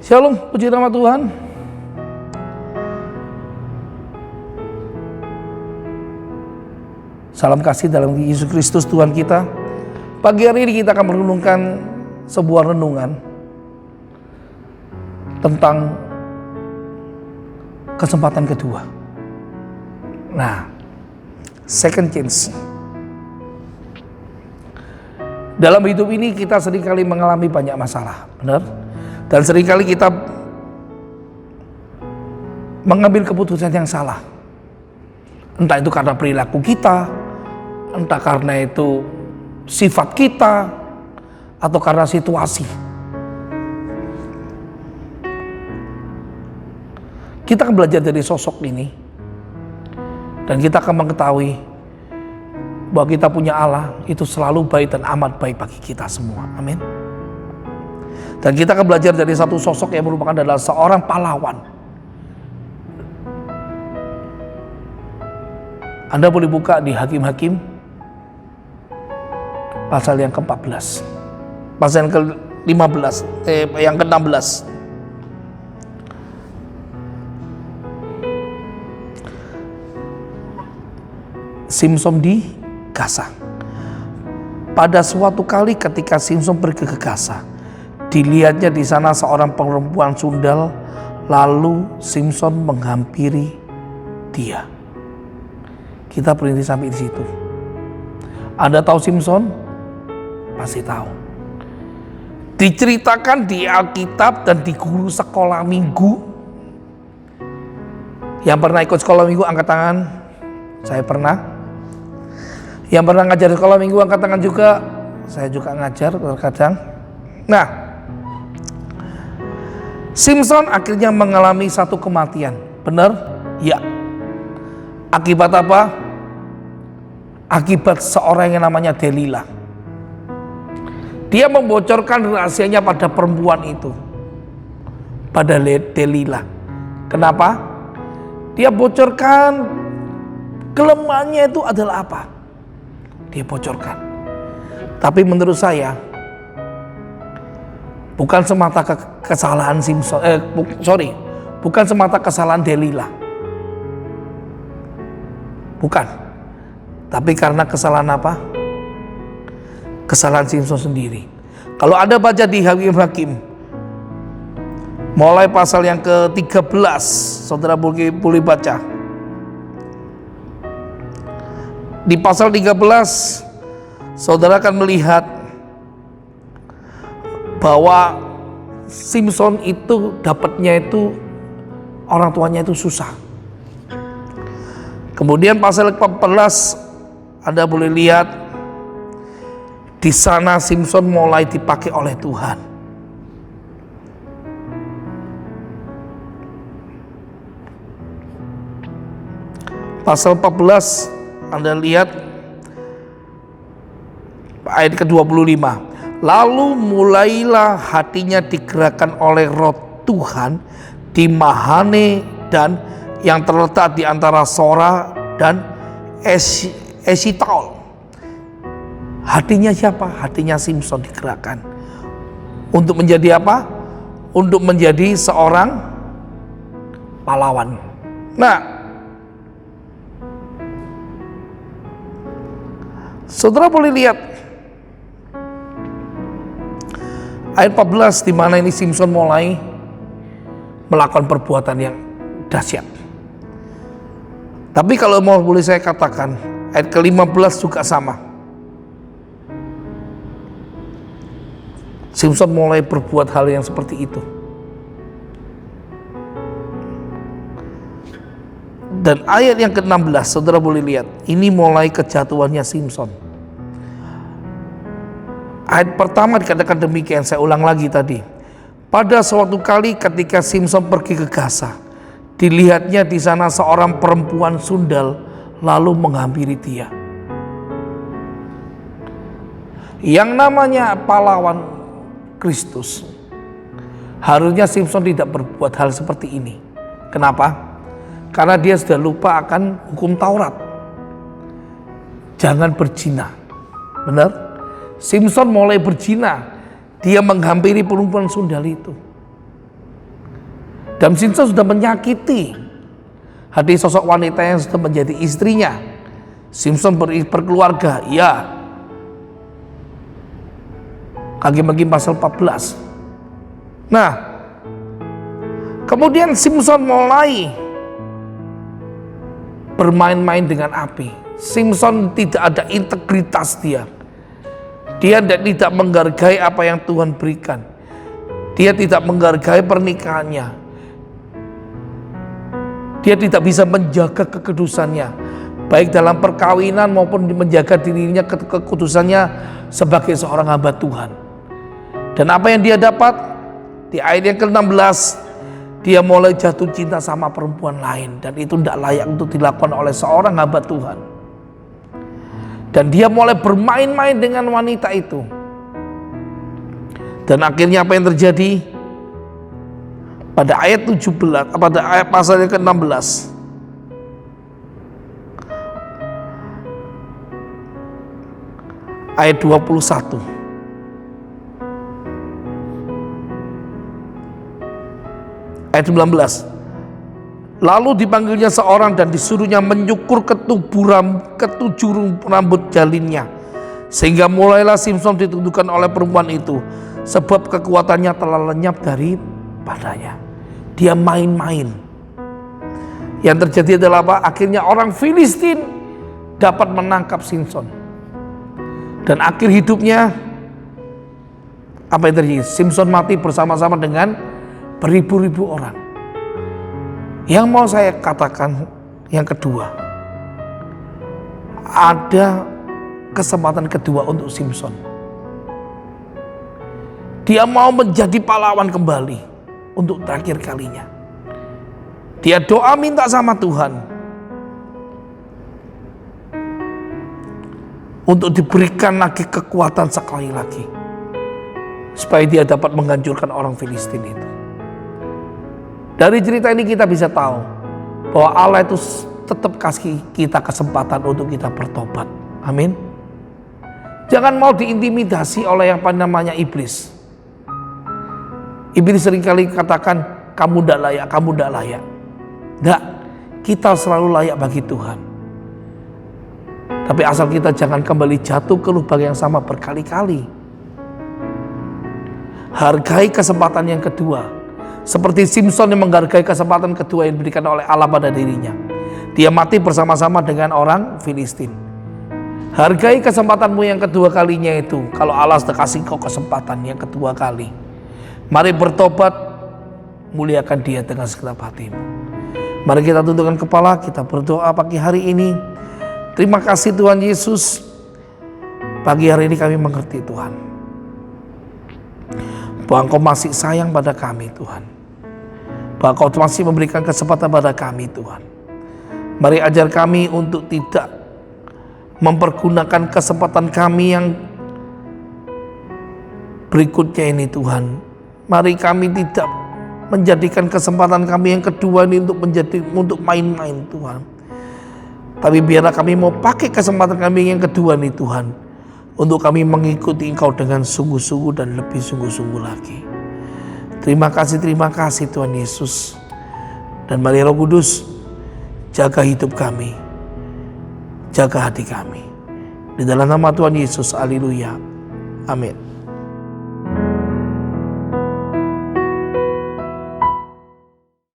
Shalom, puji nama Tuhan. Salam kasih dalam Yesus Kristus Tuhan kita. Pagi hari ini kita akan merenungkan sebuah renungan tentang kesempatan kedua. Nah, second chance. Dalam hidup ini kita seringkali mengalami banyak masalah, benar? Dan seringkali kita mengambil keputusan yang salah. Entah itu karena perilaku kita, entah karena itu sifat kita, atau karena situasi. Kita akan belajar dari sosok ini, dan kita akan mengetahui bahwa kita punya Allah itu selalu baik dan amat baik bagi kita semua. Amin. Dan kita akan belajar dari satu sosok yang merupakan adalah seorang pahlawan. Anda boleh buka di Hakim-Hakim pasal yang ke-14, pasal yang ke-15, yang ke-16. Simson di Gaza. Pada suatu kali ketika Simson pergi ke Gaza, dilihatnya di sana seorang perempuan sundal, lalu Simson menghampiri dia. Kita berhenti sampai di situ. Anda tahu Simson? Pasti tahu. Diceritakan di Alkitab dan di guru sekolah minggu. Yang pernah ikut sekolah minggu angkat tangan. Saya pernah. Yang pernah ngajar di sekolah minggu angkat tangan juga. Saya juga ngajar terkadang. Nah, Simson akhirnya mengalami satu kematian. Benar? Ya. Akibat apa? Akibat seorang yang namanya Delila. Dia membocorkan rahasianya pada perempuan itu, pada Delila. Kenapa? Dia bocorkan kelemahannya itu adalah apa? Dia bocorkan. Tapi menurut saya bukan semata kesalahan Simson, bukan semata kesalahan Delila. Bukan. Tapi karena kesalahan apa? Kesalahan Simson sendiri. Kalau Anda baca di Hakim-Hakim, mulai pasal yang ke-13, saudara boleh baca. Di pasal 13, saudara akan melihat bahwa Simson itu dapatnya itu orang tuanya itu susah. Kemudian pasal 14 Anda boleh lihat di sana Simson mulai dipakai oleh Tuhan. Pasal 14 Anda lihat ayat ke-25. Lalu mulailah hatinya digerakkan oleh roh Tuhan di Mahane dan yang terletak di antara Sora dan Esitaol. Hatinya siapa? Hatinya Simson digerakkan. Untuk menjadi apa? Untuk menjadi seorang pahlawan. Nah, saudara boleh lihat ayat 14 di mana ini Simson mulai melakukan perbuatan yang dahsyat. Tapi kalau mau boleh saya katakan, ayat ke-15 juga sama. Simson mulai berbuat hal yang seperti itu. Dan ayat yang ke-16, saudara boleh lihat, ini mulai kejatuhannya Simson. Ayat pertama dikatakan demikian, saya ulang lagi tadi. Pada suatu kali ketika Simson pergi ke Gaza, dilihatnya di sana seorang perempuan sundal, lalu menghampiri dia. Yang namanya pahlawan Kristus, harusnya Simson tidak berbuat hal seperti ini. Kenapa? Karena dia sudah lupa akan hukum Taurat. Jangan berzina. Benar? Simson mulai berzina. Dia menghampiri perempuan sundal itu. Dan Simpson sudah menyakiti hati sosok wanita yang sudah menjadi istrinya. Simpson berkeluarga, ya. Hakim-Hakim pasal 14. Nah, kemudian Simpson mulai bermain-main dengan api. Simpson tidak ada integritas dia. Dia tidak menghargai apa yang Tuhan berikan. Dia tidak menghargai pernikahannya. Dia tidak bisa menjaga kekudusannya, baik dalam perkawinan maupun menjaga dirinya kekudusannya sebagai seorang hamba Tuhan. Dan apa yang dia dapat? Di ayat yang ke-16, dia mulai jatuh cinta sama perempuan lain, dan itu tidak layak untuk dilakukan oleh seorang hamba Tuhan. Dan dia mulai bermain-main dengan wanita itu. Dan akhirnya apa yang terjadi? Pada ayat 17, pada ayat pasal yang ke-16, ayat 21. Ayat 19. Lalu dipanggilnya seorang dan disuruhnya menyukur ketujuh rambut jalinnya, sehingga mulailah Simpson ditundukkan oleh perempuan itu, sebab kekuatannya telah lenyap daripadanya. Dia main-main. Yang terjadi adalah apa? Akhirnya orang Filistin dapat menangkap Simpson. Dan akhir hidupnya, apa yang terjadi? Simpson mati bersama-sama dengan beribu-ribu orang. Yang mau saya katakan yang kedua, ada kesempatan kedua untuk Simpson. Dia mau menjadi pahlawan kembali untuk terakhir kalinya. Dia doa minta sama Tuhan untuk diberikan lagi kekuatan sekali lagi, supaya dia dapat menghancurkan orang Filistin itu. Dari cerita ini kita bisa tahu bahwa Allah itu tetap kasih kita kesempatan untuk kita bertobat. Amin. Jangan mau diintimidasi oleh yang namanya iblis. Iblis seringkali katakan, kamu tidak layak, kamu tidak layak. Tidak, kita selalu layak bagi Tuhan. Tapi asal kita jangan kembali jatuh ke lubang yang sama berkali-kali. Hargai kesempatan yang kedua. Seperti Simpson yang menghargai kesempatan kedua yang diberikan oleh Allah pada dirinya. Dia mati bersama-sama dengan orang Filistin. Hargai kesempatanmu yang kedua kalinya itu. Kalau Allah sudah kasih kau kesempatan yang kedua kali, mari bertobat, muliakan Dia dengan segenap hatimu. Mari kita tundukkan kepala, kita berdoa pagi hari ini. Terima kasih Tuhan Yesus. Pagi hari ini kami mengerti Tuhan, bahwa Engkau masih sayang pada kami Tuhan. Bahwa Kau masih memberikan kesempatan pada kami Tuhan. Mari ajar kami untuk tidak mempergunakan kesempatan kami yang berikutnya ini Tuhan. Mari kami tidak menjadikan kesempatan kami yang kedua ini untuk main-main Tuhan. Tapi biarlah kami mau pakai kesempatan kami yang kedua ini Tuhan, untuk kami mengikuti Engkau dengan sungguh-sungguh dan lebih sungguh-sungguh lagi. Terima kasih Tuhan Yesus. Dan mari Roh Kudus, jaga hidup kami, jaga hati kami. Di dalam nama Tuhan Yesus, haleluya, amin.